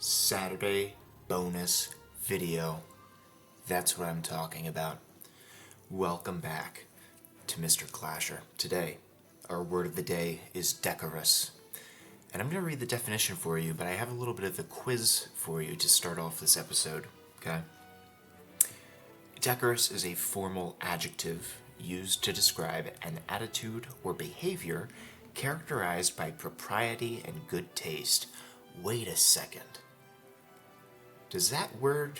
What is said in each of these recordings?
Saturday bonus video. That's what I'm talking about. Welcome back to Mr. Clasher. Today, our word of the day is decorous. And I'm going to read the definition for you, but I have a little bit of a quiz for you to start off this episode, okay? Decorous is a formal adjective used to describe an attitude or behavior characterized by propriety and good taste. Wait a second. Does that word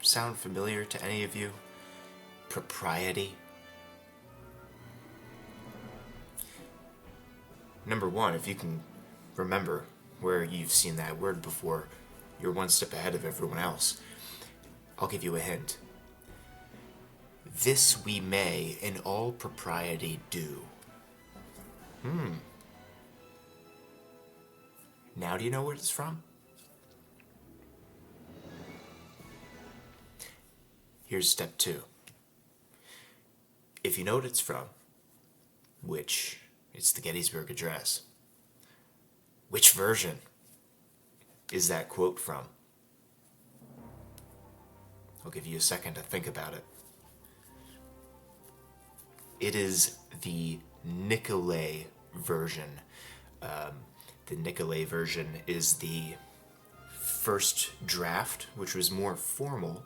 sound familiar to any of you? Propriety? Number one, if you can remember where you've seen that word before, you're one step ahead of everyone else. I'll give you a hint. This we may in all propriety do. Now do you know where it's from? Here's step two. If you know what it's from, which it's the Gettysburg Address, which version is that quote from? I'll give you a second to think about it. It is the Nicolay version. The Nicolay version is the first draft, which was more formal,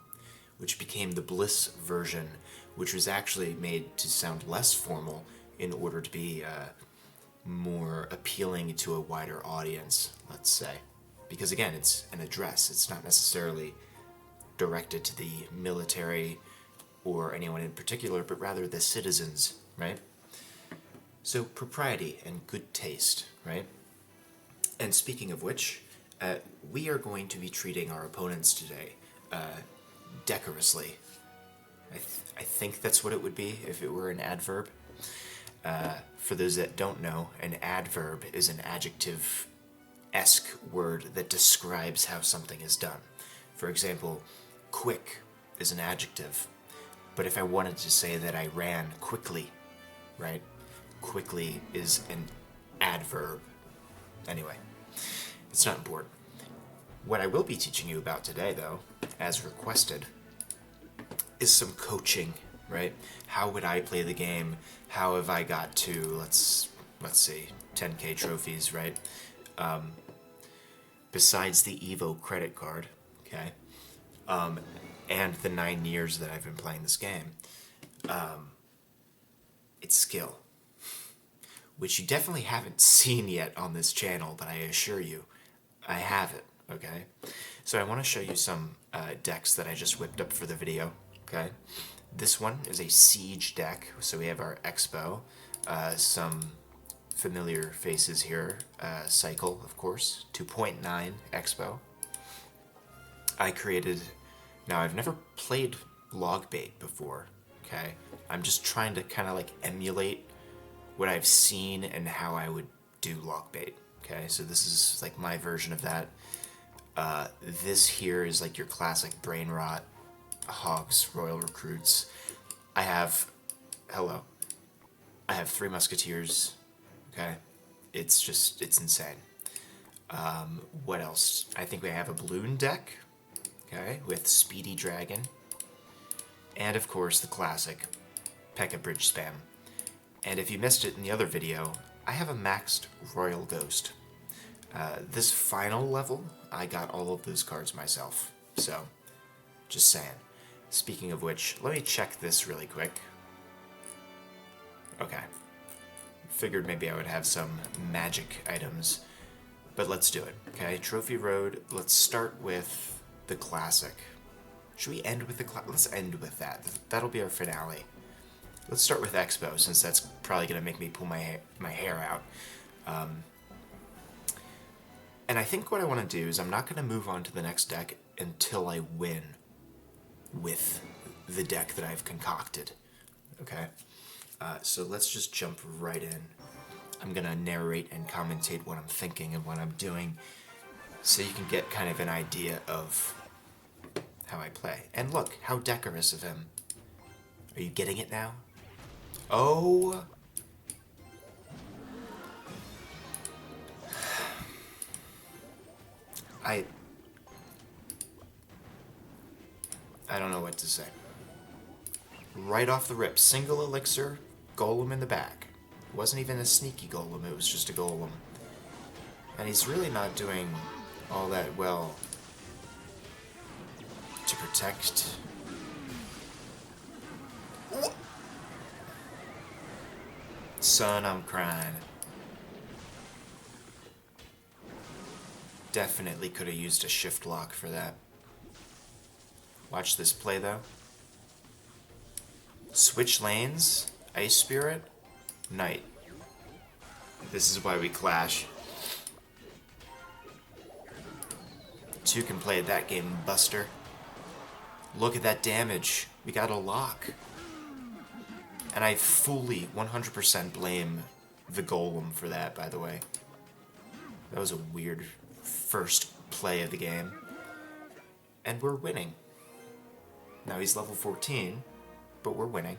which became the Bliss version, which was actually made to sound less formal in order to be more appealing to a wider audience, let's say. Because again, it's an address. It's not necessarily directed to the military or anyone in particular, but rather the citizens, right? So propriety and good taste, right? And speaking of which, we are going to be treating our opponents today decorously. I think that's what it would be if it were an adverb. For those that don't know, an adverb is an adjective-esque word that describes how something is done. For example, quick is an adjective. But if I wanted to say that I ran quickly, right? Quickly is an adverb. Anyway, it's not important. What I will be teaching you about today, though, as requested, is some coaching, right? How would I play the game? How have I got to, let's see, 10K trophies, right? Besides the Evo credit card, okay? And the 9 years that I've been playing this game, it's skill, which you definitely haven't seen yet on this channel, but I assure you, I have it, okay? So I want to show you some decks that I just whipped up for the video, okay? This one is a siege deck, so we have our Expo, some familiar faces here, Cycle, of course, 2.9 Expo. I created... Now, I've never played Logbait before, okay? I'm just trying to kind of like emulate what I've seen and how I would do Logbait, okay? So this is like my version of that. This here is like your classic Brain Rot, Hogs, Royal Recruits. I have 3 Musketeers, okay? It's insane. What else? I think we have a Balloon deck, okay, with Speedy Dragon, and of course the classic P.E.K.K.A. Bridge Spam. And if you missed it in the other video, I have a maxed Royal Ghost. This final level, I got all of those cards myself, so just saying. Speaking of which, let me check this really quick. Okay. Figured maybe I would have some magic items, but let's do it, okay? Trophy Road, let's start with the classic. Should we end with the let's end with that. That'll be our finale. Let's start with Expo, since that's probably going to make me pull my hair out. And I think what I want to do is I'm not going to move on to the next deck until I win with the deck that I've concocted. Okay? So let's just jump right in. I'm going to narrate and commentate what I'm thinking and what I'm doing, so you can get kind of an idea of how I play. And look, how decorous of him. Are you getting it now? Oh! I don't know what to say. Right off the rip, single elixir, golem in the back. It wasn't even a sneaky golem, it was just a golem. And he's really not doing all that well to protect. Son, I'm crying. Definitely could have used a shift lock for that. Watch this play though. Switch lanes, Ice Spirit, Knight. This is why we clash. Two can play that game, Buster. Look at that damage. We got a lock. And I fully 100% blame the golem for that, by the way. That was a weird first play of the game. And we're winning. Now he's level 14, but we're winning.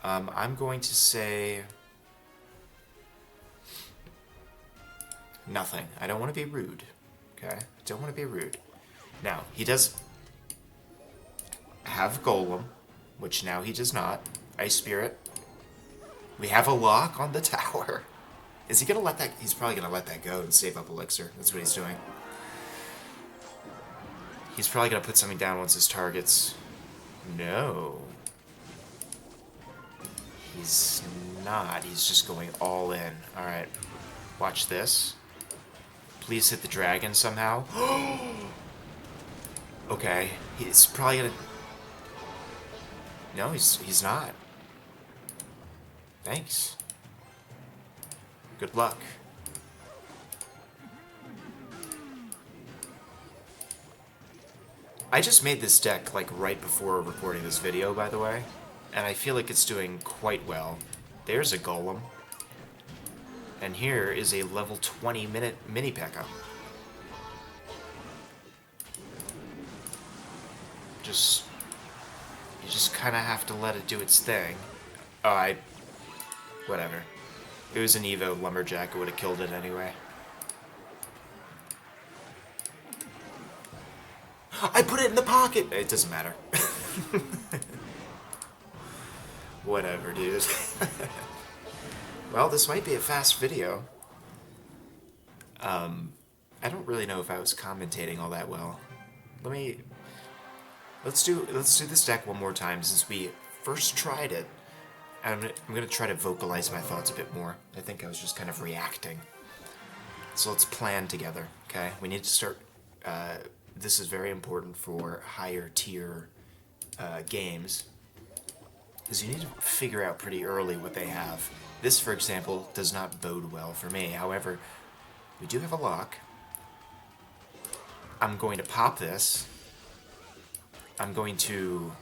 I'm going to say nothing. I don't want to be rude. Okay? Don't want to be rude. Now, he does have Golem, which now he does not. Ice Spirit. We have a lock on the tower. Is he going to let that... He's probably going to let that go and save up Elixir. That's what he's doing. He's probably going to put something down once his targets... No. He's not. He's just going all in. Alright. Watch this. Please hit the dragon somehow. Okay. He's probably going to... No, he's not. Thanks. Good luck. I just made this deck like right before recording this video, by the way, and I feel like it's doing quite well. There's a golem. And here is a level 20 mini P.E.K.K.A. You just kind of have to let it do its thing. Oh, whatever. It was an Evo Lumberjack, it would have killed it anyway. I put it in the pocket! It doesn't matter. Whatever, dude. Well, this might be a fast video. I don't really know if I was commentating all that well. Let's do this deck one more time since we first tried it. I'm gonna try to vocalize my thoughts a bit more. I think I was just kind of reacting. So let's plan together, okay? We need to start... this is very important for higher tier games, because you need to figure out pretty early what they have. This, for example, does not bode well for me. However, we do have a lock. I'm going to pop this. I'm going to...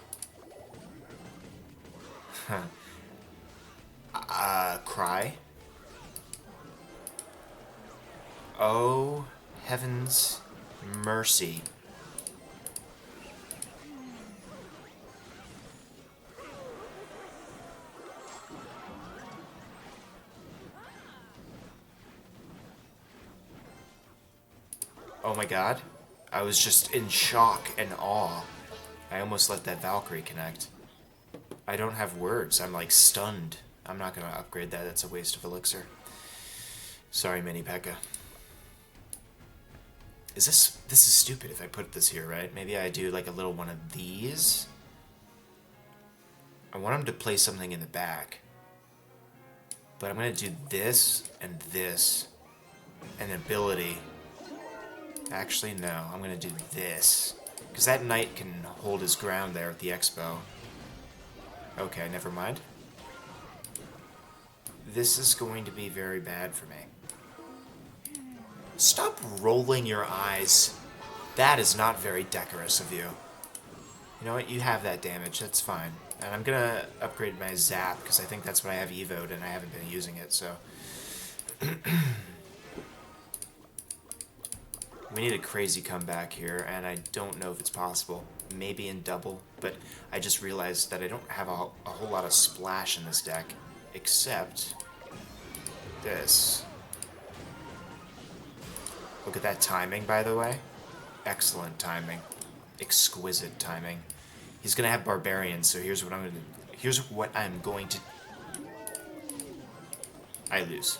cry. Oh, heavens mercy. Oh my god. I was just in shock and awe. I almost let that Valkyrie connect. I don't have words. I'm like stunned. I'm not going to upgrade that. That's a waste of Elixir. Sorry, mini P.E.K.K.A. This is stupid if I put this here, right? Maybe I do like a little one of these. I want him to play something in the back. But I'm going to do this and this. And ability. Actually, no. I'm going to do this. Because that knight can hold his ground there at the expo. Okay, never mind. This is going to be very bad for me. Stop rolling your eyes. That is not very decorous of you. You know what? You have that damage. That's fine. And I'm going to upgrade my Zap, because I think that's what I have evoed, and I haven't been using it, so... We need a crazy comeback here, and I don't know if it's possible. Maybe in double, but I just realized that I don't have a whole lot of splash in this deck, except this. Look at that timing, by the way. Excellent timing. exquisite timing. He's gonna have barbarians, so here's what I'm gonna. Here's what I'm going to. I lose.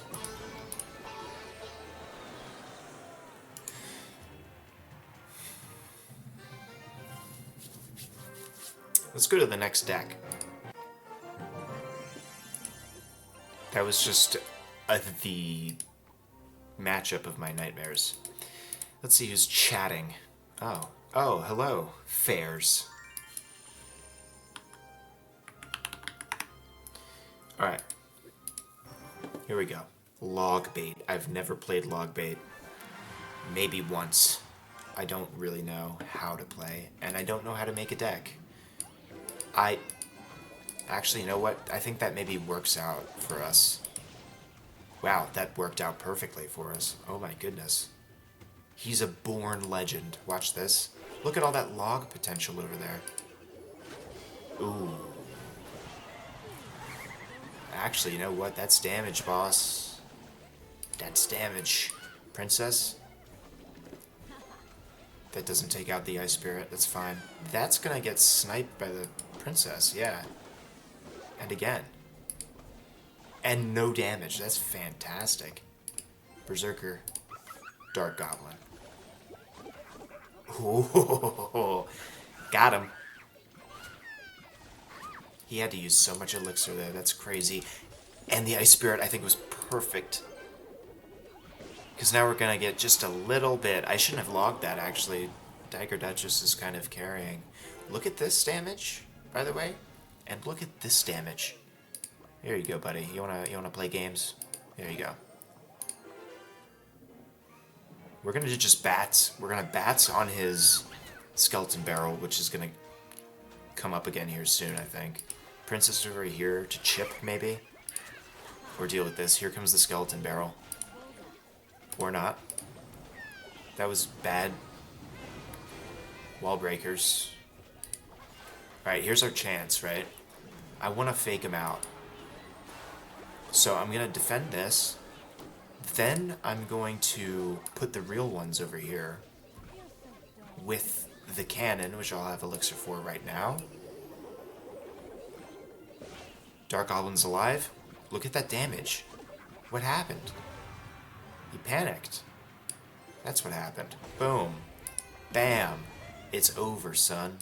Let's go to the next deck. That was just the matchup of my nightmares. Let's see who's chatting. Oh. Oh, hello, Fairs. Alright. Here we go. Log bait. I've never played log bait. Maybe once. I don't really know how to play, and I don't know how to make a deck. Actually, you know what? I think that maybe works out for us. Wow, that worked out perfectly for us. Oh my goodness. He's a born legend. Watch this. Look at all that log potential over there. Ooh. Actually, you know what? That's damage, boss. That's damage. Princess? That doesn't take out the Ice Spirit. That's fine. That's gonna get sniped by the Princess, yeah. And again. And no damage. That's fantastic. Berserker. Dark Goblin. Ooh, got him. He had to use so much elixir there. That's crazy. And the Ice Spirit, I think, was perfect. Because now we're going to get just a little bit. I shouldn't have logged that, actually. Dagger Duchess is kind of carrying. Look at this damage, by the way. And look at this damage. Here you go, buddy. You wanna play games? There you go. We're gonna do just bats. We're gonna bats on his skeleton barrel, which is gonna come up again here soon, I think. Princess over here to chip, maybe? Or deal with this. Here comes the skeleton barrel. Or not. That was bad. Wall breakers. Alright, here's our chance, right? I want to fake him out. So I'm going to defend this. Then I'm going to put the real ones over here. With the cannon, which I'll have elixir for right now. Dark Goblin's alive. Look at that damage. What happened? He panicked. That's what happened. Boom. Bam. It's over, son.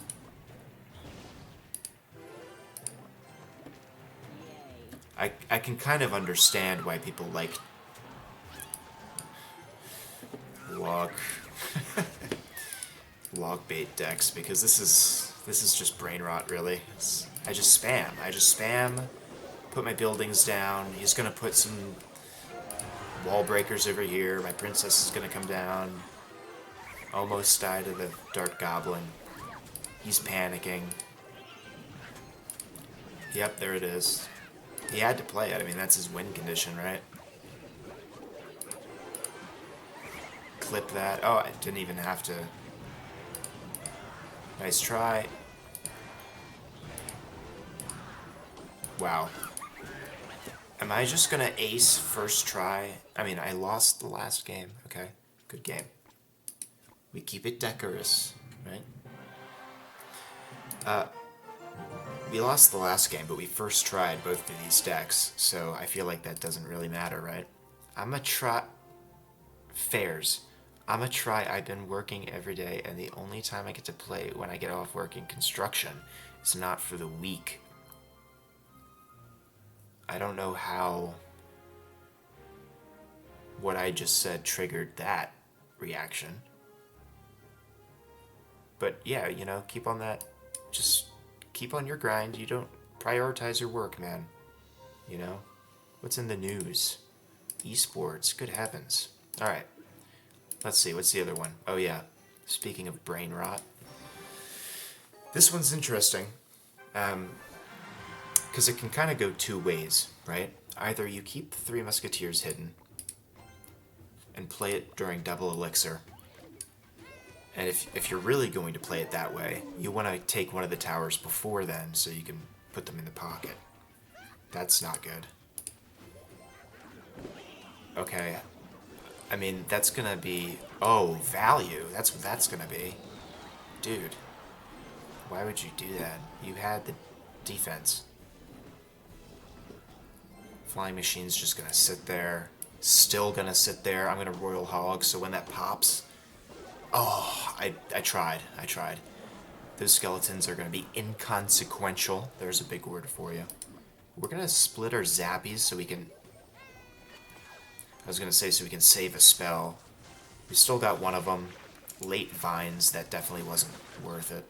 I can kind of understand why people like log bait decks, because this is just brain rot, really. I just spam, put my buildings down. He's gonna put some wall breakers over here. My princess is gonna come down. Almost died to the Dark Goblin. He's panicking. Yep, there it is. He had to play it. I mean, that's his win condition, right? Clip that. Oh, I didn't even have to. Nice try. Wow. Am I just gonna ace first try? I mean, I lost the last game. Okay, good game. We keep it decorous, right? We lost the last game, but we first tried both of these decks, so I feel like that doesn't really matter, right? I'm gonna try... Fairs. I'm gonna try. I've been working every day, and the only time I get to play when I get off work in construction is not for the week. I don't know how what I just said triggered that reaction. But yeah, you know, keep on that. Just keep on your grind. You don't prioritize your work, man. You know? What's in the news? Esports. Good heavens. Alright. Let's see. What's the other one? Oh, yeah. Speaking of brain rot. This one's interesting. Because it can kind of go two ways, right? Either you keep the Three Musketeers hidden and play it during double elixir. And if you're really going to play it that way, you want to take one of the towers before then so you can put them in the pocket. That's not good. Okay. I mean, that's going to be... Oh, value. That's what that's going to be. Dude. Why would you do that? You had the defense. Flying Machine's just gonna sit there. Still gonna sit there. I'm gonna Royal Hog, so when that pops... Oh, I tried. Those skeletons are gonna be inconsequential. There's a big word for you. We're gonna split our zappies so we can... I was gonna say so we can save a spell. We still got one of them. Late Vines, that definitely wasn't worth it.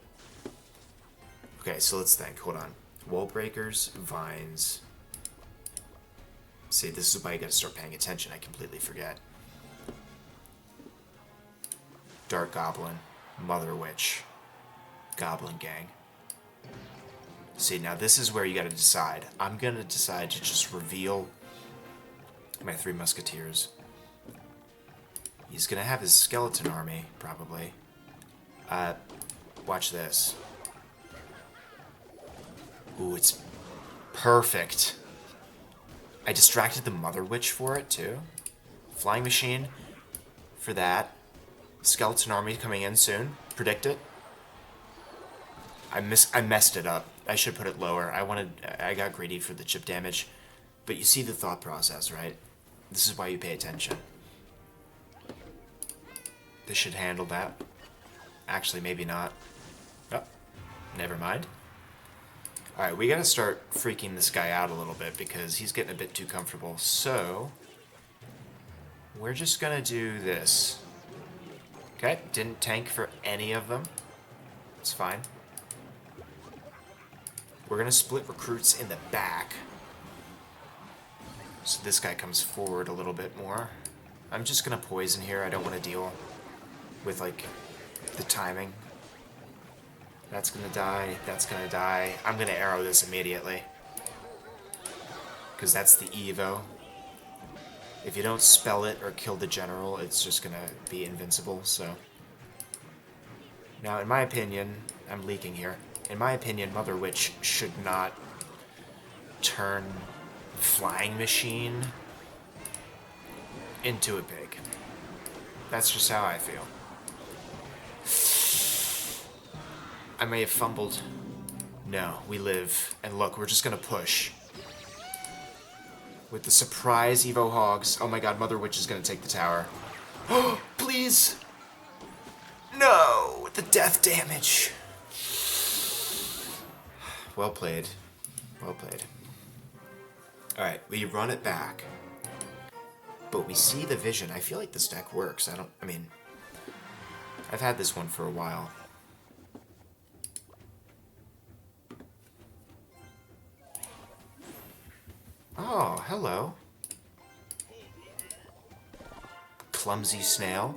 Okay, so let's think. Hold on. Wall Breakers, Vines. See, this is why you gotta start paying attention. I completely forget. Dark Goblin, Mother Witch, Goblin Gang. See, now this is where you gotta decide. I'm gonna decide to just reveal my 3 Musketeers. He's gonna have his skeleton army, probably. Watch this. Ooh, it's perfect. I distracted the Mother Witch for it, too. Flying Machine for that. Skeleton army coming in soon. Predict it. I messed it up. I should put it lower. I got greedy for the chip damage. But you see the thought process, right? This is why you pay attention. This should handle that. Actually, maybe not. Oh, never mind. Alright, we gotta start freaking this guy out a little bit because he's getting a bit too comfortable. So, we're just gonna do this. Okay, didn't tank for any of them. It's fine. We're gonna split recruits in the back. So this guy comes forward a little bit more. I'm just gonna poison here. I don't want to deal with, like, the timing. That's gonna die. That's gonna die. I'm gonna arrow this immediately. Because that's the Evo. If you don't spell it or kill the general, it's just gonna be invincible, so... Now, in my opinion, I'm leaking here. In my opinion, Mother Witch should not turn Flying Machine into a pig. That's just how I feel. I may have fumbled. No, we live. And look, we're just gonna push. With the surprise Evo Hogs. Oh my god, Mother Witch is gonna take the tower. Oh, please! No! The death damage! Well played. Well played. Alright, we run it back. But we see the vision. I feel like this deck works. I mean, I've had this one for a while. Oh, hello. Clumsy snail.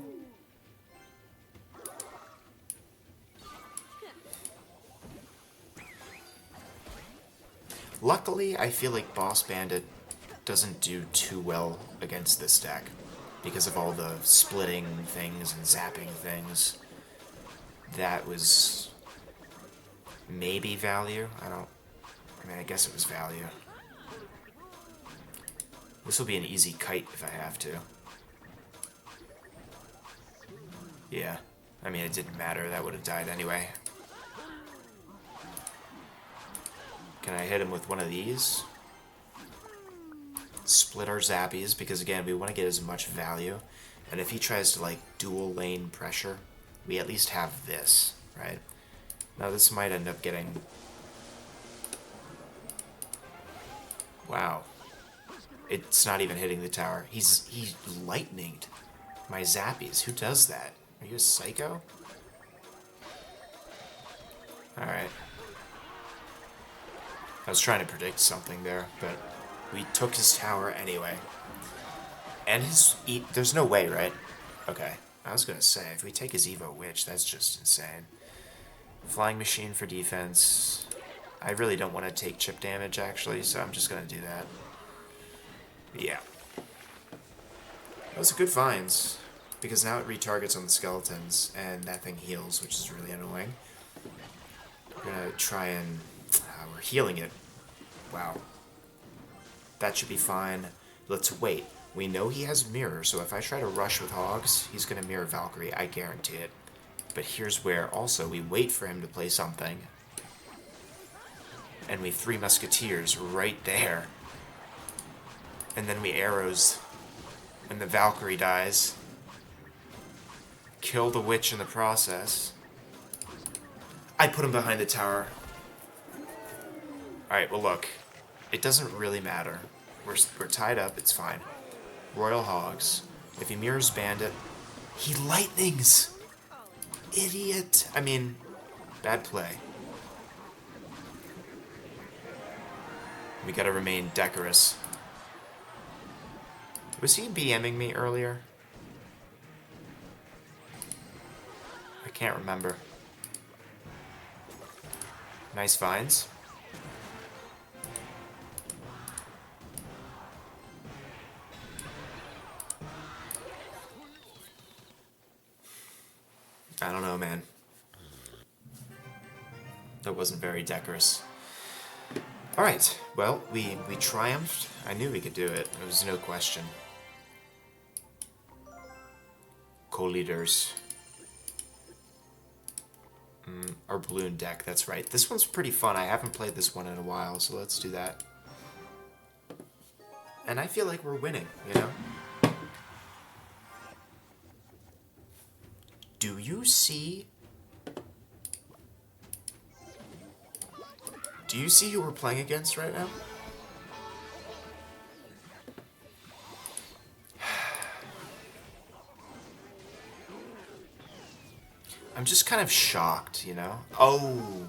Luckily, I feel like Boss Bandit doesn't do too well against this deck because of all the splitting things and zapping things. That was maybe value. I mean, I guess it was value. This will be an easy kite if I have to. Yeah. I mean, it didn't matter. That would have died anyway. Can I hit him with one of these? Split our zappies, because again, we want to get as much value. And if he tries to, like, dual lane pressure, we at least have this, right? Now this might end up getting... Wow. It's not even hitting the tower. He's lightninged my zappies. Who does that? Are you a psycho? Alright. I was trying to predict something there, but we took his tower anyway. And his... There's no way, right? Okay. I was gonna say, if we take his Evo Witch, that's just insane. Flying Machine for defense. I really don't want to take chip damage, actually, so I'm just gonna do that. Yeah. Those are good finds, because now it retargets on the skeletons, and that thing heals, which is really annoying. We're gonna try and... we're healing it. Wow. That should be fine. Let's wait. We know he has mirror, so if I try to rush with hogs, he's gonna mirror Valkyrie. I guarantee it. But here's where also we wait for him to play something. And we Three Musketeers right there. And then we arrows. And the Valkyrie dies. Kill the witch in the process. I put him behind the tower. Alright, well look. It doesn't really matter. We're tied up, it's fine. Royal Hogs. If he mirrors Bandit, he lightnings! Idiot! I mean, bad play. We gotta remain decorous. Was he BMing me earlier? I can't remember. Nice vines. I don't know, man. That wasn't very decorous. Alright, well, we triumphed. I knew we could do it. There was no question. Co-leaders. Our balloon deck, that's right. This one's pretty fun. I haven't played this one in a while, so let's do that. And I feel like we're winning, you know? Do you see... Do you see who we're playing against right now? I'm just kind of shocked, you know? Oh!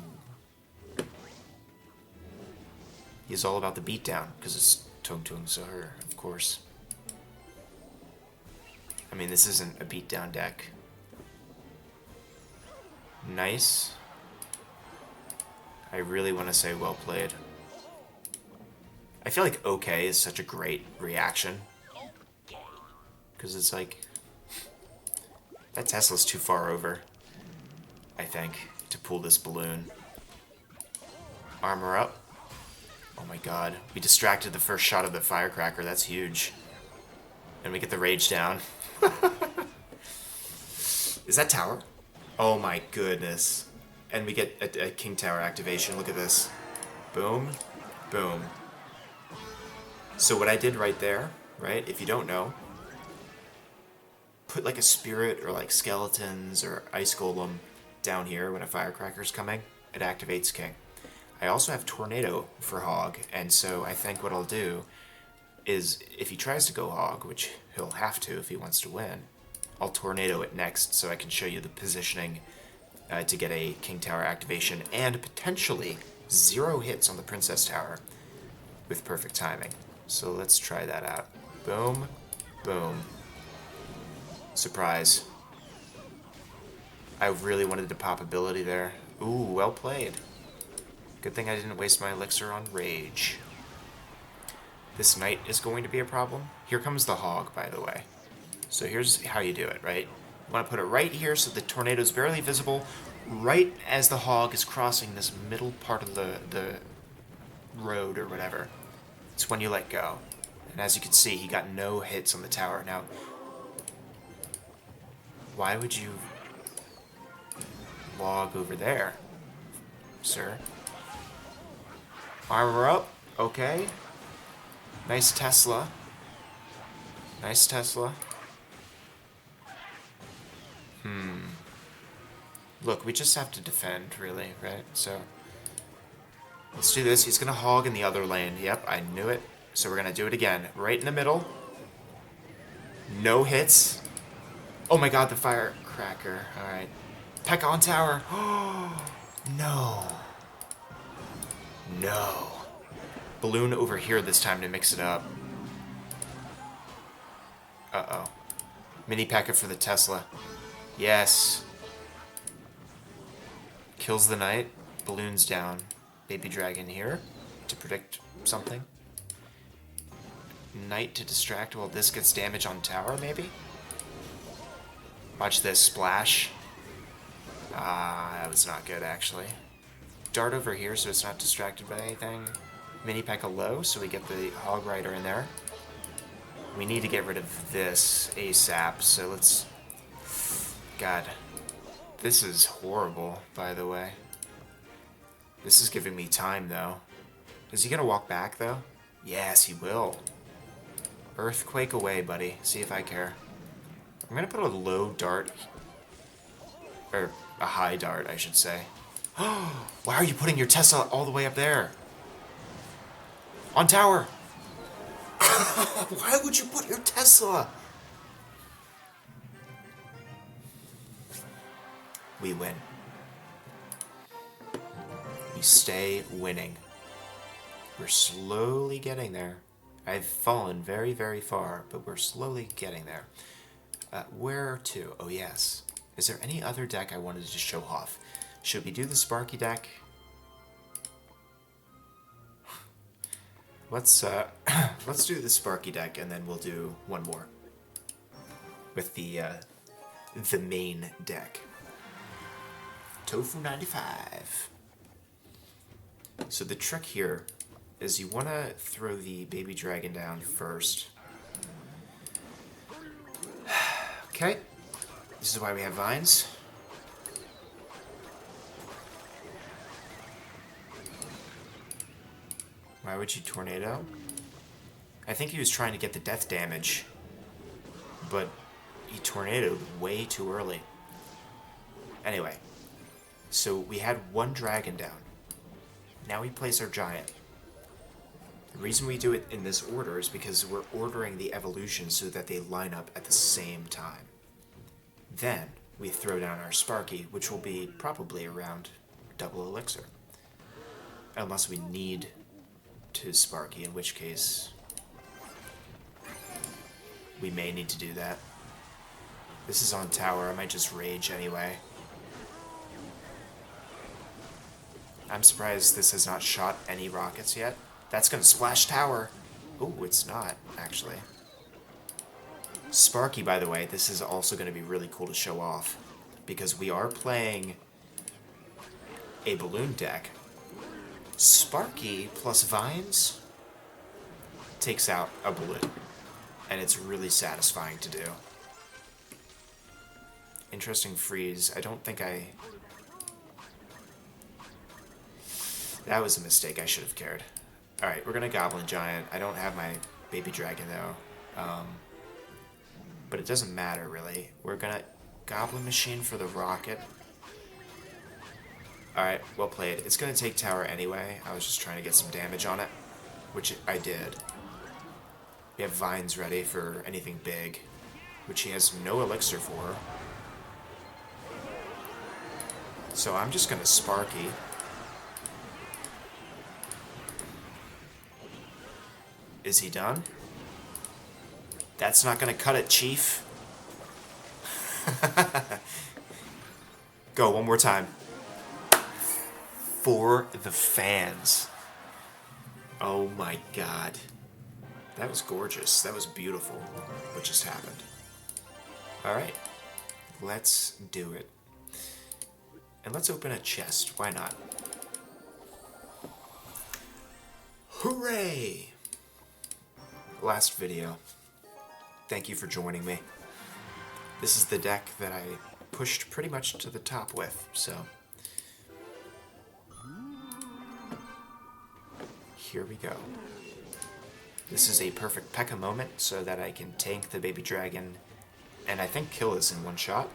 He's all about the beatdown, because it's Tung Tung Sahur, of course. I mean, this isn't a beatdown deck. Nice. I really want to say well played. I feel like okay is such a great reaction. Because it's like... That Tesla's too far over, I think, to pull this balloon. Armor up. Oh my god. We distracted the first shot of the firecracker. That's huge. And we get the rage down. Is that tower? Oh my goodness. And we get a King Tower activation. Look at this. Boom. Boom. So what I did right there, right, if you don't know, put like a spirit or like skeletons or ice golem down here when a firecracker's coming. It activates King. I also have Tornado for Hog, and so I think what I'll do is if he tries to go Hog, which he'll have to if he wants to win, I'll Tornado it next so I can show you the positioning to get a King Tower activation and potentially 0 hits on the Princess Tower with perfect timing. So let's try that out. Boom, boom. Surprise. I really wanted to pop ability there. Ooh, well played. Good thing I didn't waste my elixir on rage. This knight is going to be a problem. Here comes the hog, by the way. So here's how you do it, right? You want to put it right here so the tornado is barely visible, right as the hog is crossing this middle part of the road or whatever. It's when you let go. And as you can see, he got no hits on the tower. Now, why would you log over there, sir? Armor up. Okay. Nice Tesla. Nice Tesla. Look, we just have to defend, really, right? So, let's do this. He's going to hog in the other lane. Yep, I knew it. So we're going to do it again. Right in the middle. No hits. Oh my god, the firecracker. Alright. Peck on tower. No. No. Balloon over here this time to mix it up. Uh-oh. Mini packet for the Tesla. Yes. Kills the knight. Balloons down. Baby dragon here to predict something. Knight to distract while this gets damage on tower, maybe? Watch this. Splash. Ah, that was not good, actually. Dart over here so it's not distracted by anything. Mini P.E.K.K.A low, so we get the Hog Rider in there. We need to get rid of this ASAP, so let's... God. This is horrible, by the way. This is giving me time, though. Is he gonna walk back, though? Yes, he will. Earthquake away, buddy. See if I care. I'm gonna put a low dart. Or a high dart, I should say. Why are you putting your Tesla all the way up there? On tower! Why would you put your Tesla? We win. We stay winning. We're slowly getting there. I've fallen very, very far, but we're slowly getting there. Where to? Oh, yes. Is there any other deck I wanted to show off? Should we do the Sparky deck? Let's do the Sparky deck, and then we'll do one more with the main deck. Tofu 95. So the trick here is you want to throw the baby dragon down first. Okay. This is why we have vines. Why would you tornado? I think he was trying to get the death damage, but he tornadoed way too early. Anyway, so we had one dragon down. Now we place our giant. The reason we do it in this order is because we're ordering the evolutions so that they line up at the same time. Then we throw down our Sparky, which will be probably around double elixir. Unless we need to Sparky, in which case we may need to do that. This is on tower, I might just rage anyway. I'm surprised this has not shot any rockets yet. That's gonna splash tower. Oh, it's not, actually. Sparky, by the way, this is also gonna be really cool to show off, because we are playing a balloon deck. Sparky plus vines takes out a balloon, and it's really satisfying to do. Interesting freeze. I don't think I... That was a mistake. I should have cared. Alright, we're gonna Goblin Giant. I don't have my Baby Dragon, though. But it doesn't matter, really. We're gonna Goblin Machine for the rocket. Alright, well played. It's gonna take tower anyway. I was just trying to get some damage on it, which I did. We have vines ready for anything big, which he has no elixir for. So I'm just gonna Sparky. Is he done? That's not gonna cut it, Chief. Go, one more time. For the fans. Oh my god. That was gorgeous. That was beautiful what just happened. Alright. Let's do it. And let's open a chest. Why not? Hooray! Last video. Thank you for joining me. This is the deck that I pushed pretty much to the top with, so... Here we go. This is a perfect P.E.K.K.A moment so that I can tank the baby dragon and I think kill this in one shot.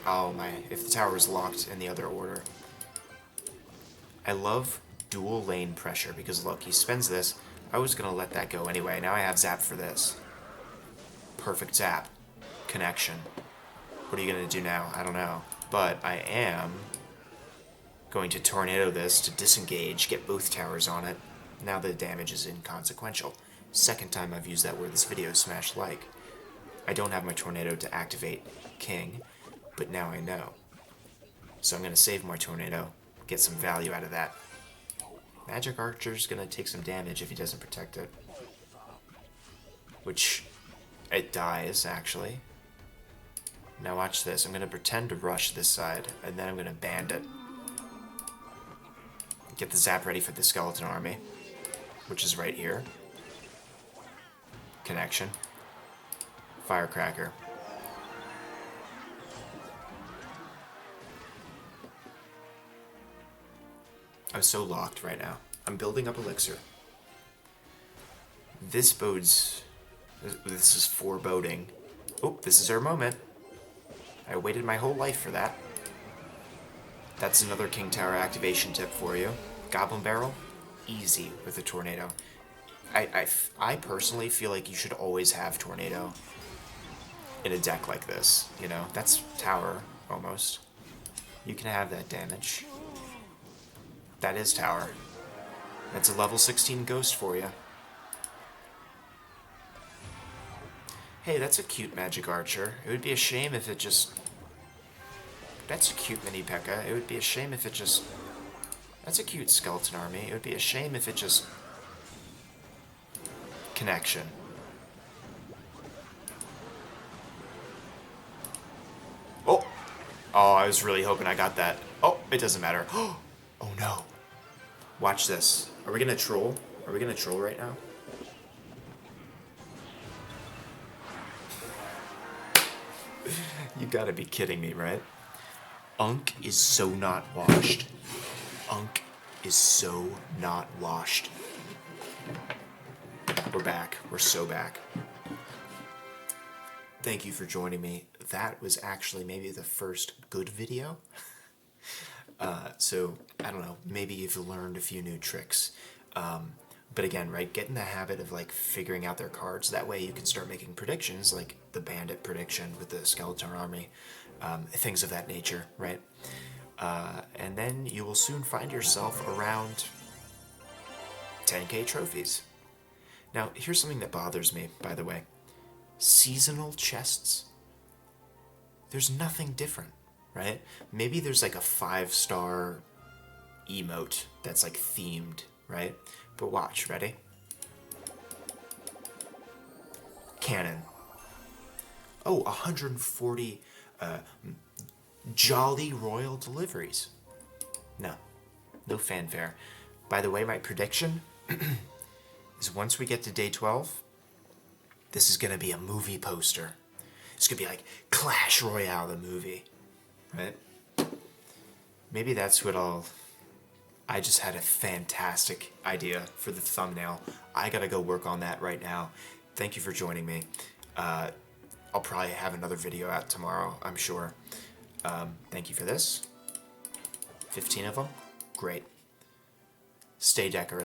Oh my, if the tower is locked in the other order. I love dual lane pressure because look, he spends this. I was gonna let that go anyway. Now I have zap for this. Perfect zap. Connection. What are you gonna do now? I don't know. But I am going to tornado this to disengage, get both towers on it. Now the damage is inconsequential. Second time I've used that word this video, smash like. I don't have my tornado to activate King, but now I know. So I'm going to save my tornado, get some value out of that. Magic Archer's going to take some damage if he doesn't protect it. Which, it dies, actually. Now watch this. I'm going to pretend to rush this side, and then I'm going to bandit. Get the zap ready for the skeleton army, which is right here. Connection. Firecracker. I'm so locked right now. I'm building up elixir. This bodes... This is foreboding. Oh, this is our moment. I waited my whole life for that. That's another King Tower activation tip for you. Goblin Barrel, easy with a Tornado. I personally feel like you should always have Tornado in a deck like this, you know? That's Tower, almost. You can have that damage. That is Tower. That's a level 16 Ghost for you. Hey, that's a cute Magic Archer. It would be a shame if it just... That's a cute mini P.E.K.K.A. It would be a shame if it just... That's a cute Skeleton Army. It would be a shame if it just... Connection. Oh! Oh, I was really hoping I got that. Oh, it doesn't matter. Oh no. Watch this. Are we gonna troll? Are we gonna troll right now? You gotta be kidding me, right? Unk is so not washed. Unk is so not washed. We're back. We're so back. Thank you for joining me. That was actually maybe the first good video. So, I don't know, maybe you've learned a few new tricks. But again, right, get in the habit of like figuring out their cards. That way you can start making predictions, like the Bandit prediction with the Skeleton Army, things of that nature, right? And then you will soon find yourself around 10k trophies. Now, here's something that bothers me, by the way. Seasonal chests. There's nothing different, right? Maybe there's like a 5-star emote that's like themed, right? But watch, ready? Cannon. Oh, 140 jolly royal deliveries. No fanfare. By the way, my prediction is once we get to day 12, this is gonna be a movie poster. It's gonna be like Clash Royale, the movie, right? Maybe that's what I just had a fantastic idea for the thumbnail. I gotta go work on that right now. Thank you for joining me. I'll probably have another video out tomorrow, I'm sure. Thank you for this. 15 of them. Great. Stay decorated.